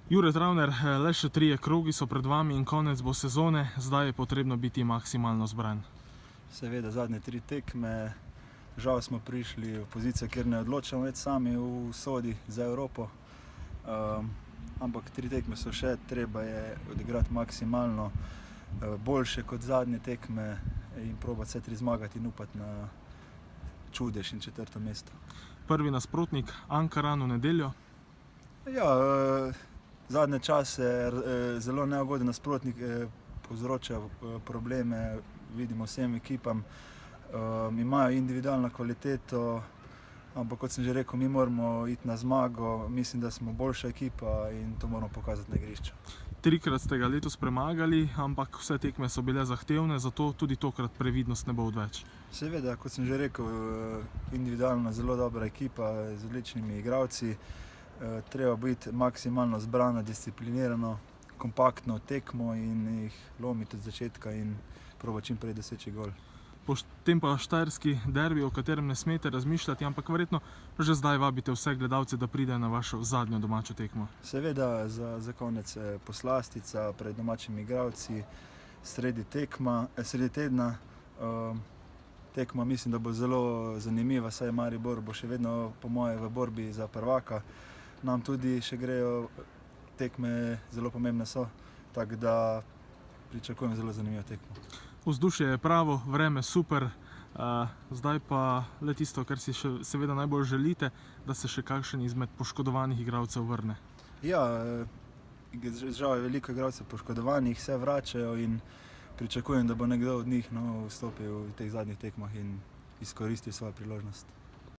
Jure Travner, le še 3 krogi so pred vami in konec bo sezone, zdaj je potrebno biti maksimalno zbran. Seveda, zadnje 3 tekme, žal smo prišli v pozicijo, kjer ne odločamo več sami v sodi za Evropo. Ampak 3 tekme so še, treba je odigrati maksimalno boljše kot zadnje tekme in probati vse 3 zmagati in upati na čudež in 4. mesto. Prvi nasprotnik Ankaran v nedeljo. Ja, zadnje čase zelo neugoden nasprotnik, povzroča probleme, vidimo vsem ekipam. Imajo individualno kvaliteto, ampak kot sem že rekel, mi moramo iti na zmago. Mislim, da smo boljša ekipa in to moramo pokazati na igrišču. 3-krat ste ga letos premagali, ampak vse tekme so bile zahtevne, zato tudi tokrat previdnost ne bo odveč. Seveda, kot sem že rekel, individualno zelo dobra ekipa z odličnimi igralci. Treba biti maksimalno zbrano, disciplinirano, kompaktno tekmo in jih lomiti od začetka in probati čim prej doseči gol. Potem pa štajerski derbi, o katerem ne smete razmišljati, ampak verjetno že zdaj vabite vse gledalce, da pridejo na vašo zadnjo domačo tekmo. Seveda, za konec poslastica pred domačimi igralci, sredi tedna. Tekma mislim, da bo zelo zanimiva, saj Maribor bo še vedno po moje v borbi za prvaka. Nam tudi še grejo tekme, zelo pomembne so, tako da pričakujem zelo zanimivo tekmo. Vzdušje je pravo, vreme super, zdaj pa le tisto, kar si še seveda najbolj želite, da se še kakšen izmed poškodovanih igralcev vrne. Ja, žal je veliko igralcev poškodovanih, se vračajo in pričakujem, da bo nekdo od njih vstopil v teh zadnjih tekmah in izkoristil svojo priložnost.